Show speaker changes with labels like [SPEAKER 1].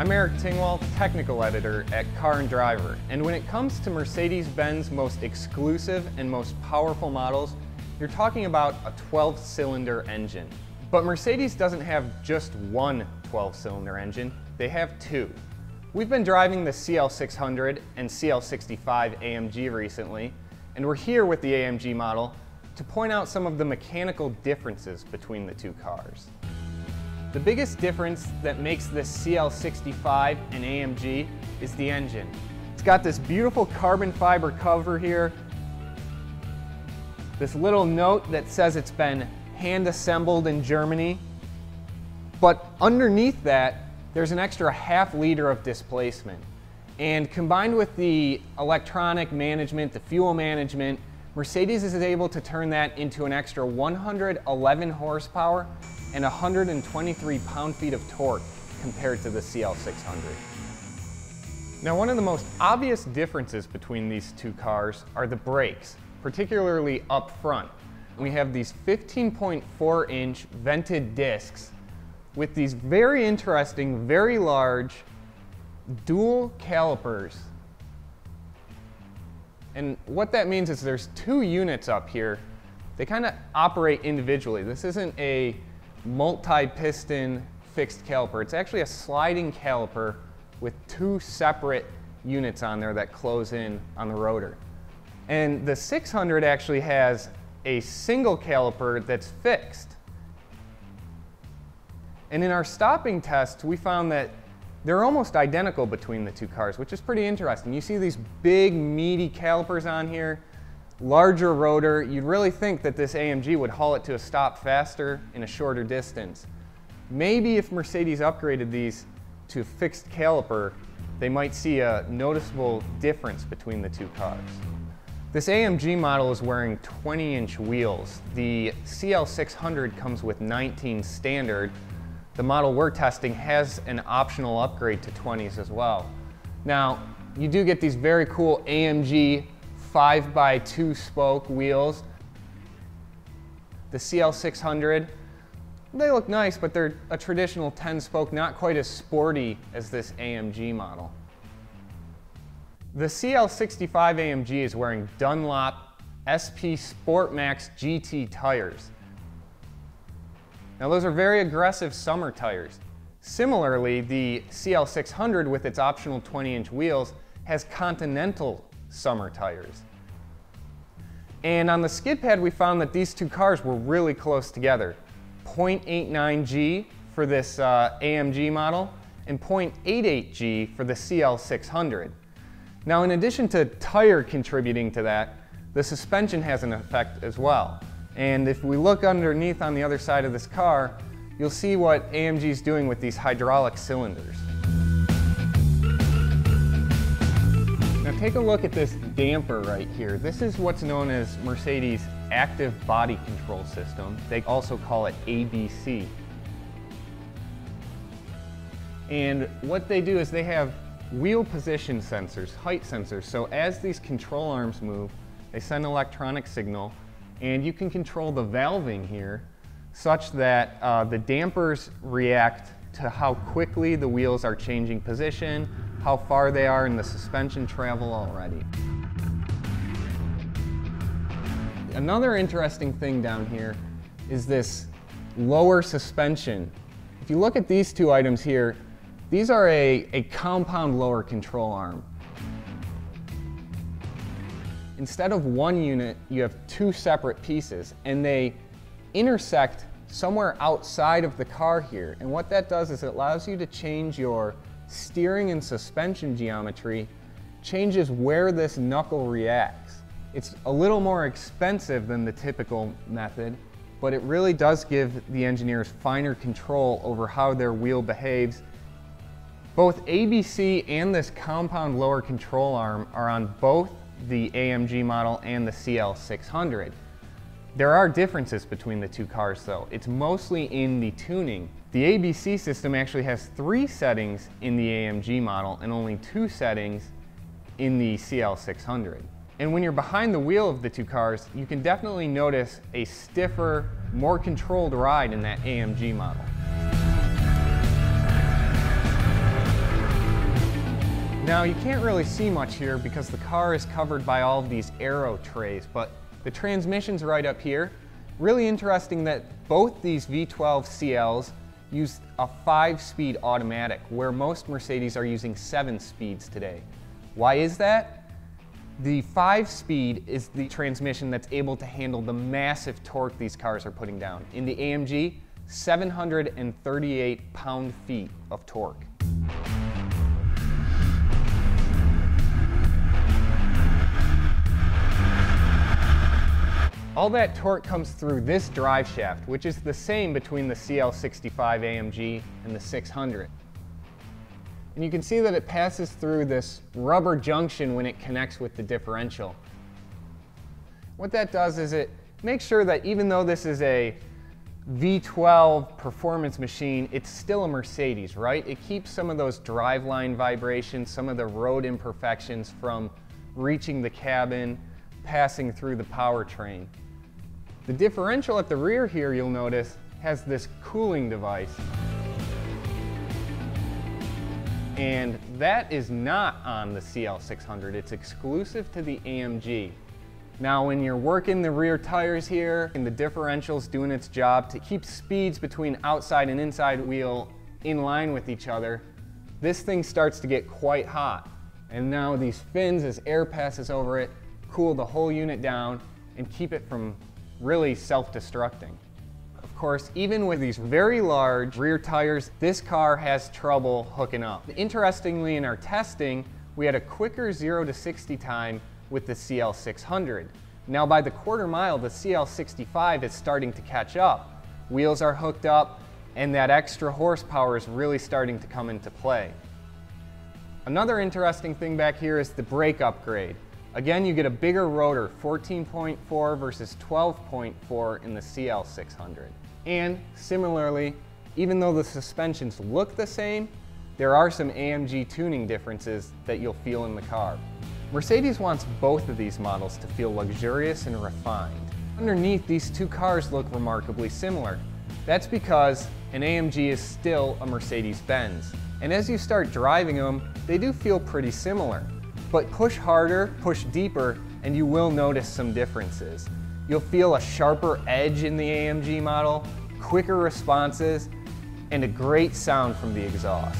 [SPEAKER 1] I'm Eric Tingwall, technical editor at Car and Driver, and when it comes to Mercedes-Benz most exclusive and most powerful models, you're talking about a 12-cylinder engine. But Mercedes doesn't have just one 12-cylinder engine, they have two. We've been driving the CL600 and CL65 AMG recently, and we're here with the AMG model to point out some of the mechanical differences between the two cars. The biggest difference that makes this CL65 and AMG is the engine. It's got this beautiful carbon fiber cover here, this little note that says it's been hand assembled in Germany, but underneath that there's an extra ½ liter of displacement. And combined with the electronic management, the fuel management, Mercedes is able to turn that into an extra 111 horsepower and 123 pound-feet of torque compared to the CL600. Now, one of the most obvious differences between these two cars are the brakes, particularly up front. We have these 15.4-inch vented discs with these very interesting, very large dual calipers. And what that means is there's two units up here. They kind of operate individually. This isn't a multi-piston fixed caliper. It's actually a sliding caliper with two separate units on there that close in on the rotor. And the 600 actually has a single caliper that's fixed. And in our stopping tests, we found that they're almost identical between the two cars, which is pretty interesting. You see these big, meaty calipers on here, larger rotor. You'd really think that this AMG would haul it to a stop faster in a shorter distance. Maybe if Mercedes upgraded these to a fixed caliper, they might see a noticeable difference between the two cars. This AMG model is wearing 20-inch wheels. The CL600 comes with 19 standard. The model we're testing has an optional upgrade to 20s as well. Now, you do get these very cool AMG 5x2 spoke wheels. The CL600, they look nice, but they're a traditional 10 spoke, not quite as sporty as this AMG model. The CL65 AMG is wearing Dunlop SP Sport Max GT tires. Now, those are very aggressive summer tires. Similarly, the CL600 with its optional 20-inch wheels has Continental summer tires. And on the skid pad, we found that these two cars were really close together. 0.89 G for this AMG model and 0.88 G for the CL600. Now, in addition to tire contributing to that, the suspension has an effect as well. And if we look underneath on the other side of this car, you'll see what AMG is doing with these hydraulic cylinders. Now take a look at this damper right here. This is what's known as Mercedes' Active Body Control System. They also call it ABC. And what they do is they have wheel position sensors, height sensors. So as these control arms move, they send an electronic signal, and you can control the valving here such that the dampers react to how quickly the wheels are changing position, how far they are in the suspension travel already. Another interesting thing down here is this lower suspension. If you look at these two items here, these are a compound lower control arm. Instead of one unit, you have two separate pieces, and they intersect somewhere outside of the car here. And what that does is it allows you to change your steering and suspension geometry, changes where this knuckle reacts. It's a little more expensive than the typical method, but it really does give the engineers finer control over how their wheel behaves. Both ABC and this compound lower control arm are on both the AMG model and the CL600. There are differences between the two cars though. It's mostly in the tuning. The ABC system actually has 3 settings in the AMG model and only 2 settings in the CL600. And when you're behind the wheel of the two cars, you can definitely notice a stiffer, more controlled ride in that AMG model. Now you can't really see much here because the car is covered by all of these aero trays, but the transmission's right up here. Really interesting that both these V12 CLs use a 5-speed automatic, where most Mercedes are using 7 speeds today. Why is that? The 5-speed is the transmission that's able to handle the massive torque these cars are putting down. In the AMG, 738 pound-feet of torque. All that torque comes through this drive shaft, which is the same between the CL65 AMG and the 600. And you can see that it passes through this rubber junction when it connects with the differential. What that does is it makes sure that even though this is a V12 performance machine, it's still a Mercedes, right? It keeps some of those driveline vibrations, some of the road imperfections from reaching the cabin, passing through the powertrain. The differential at the rear here, you'll notice, has this cooling device. And that is not on the CL600. It's exclusive to the AMG. Now, when you're working the rear tires here and the differential's doing its job to keep speeds between outside and inside wheel in line with each other, this thing starts to get quite hot. And now these fins, as air passes over it, cool the whole unit down and keep it from really self-destructing. Of course, even with these very large rear tires, this car has trouble hooking up. Interestingly, in our testing, we had a quicker 0 to 60 time with the CL600. Now by the quarter mile, the CL65 is starting to catch up. Wheels are hooked up, and that extra horsepower is really starting to come into play. Another interesting thing back here is the brake upgrade. Again, you get a bigger rotor, 14.4 versus 12.4 in the CL600. And similarly, even though the suspensions look the same, there are some AMG tuning differences that you'll feel in the car. Mercedes wants both of these models to feel luxurious and refined. Underneath, these two cars look remarkably similar. That's because an AMG is still a Mercedes-Benz. And as you start driving them, they do feel pretty similar. But push harder, push deeper, and you will notice some differences. You'll feel a sharper edge in the AMG model, quicker responses, and a great sound from the exhaust.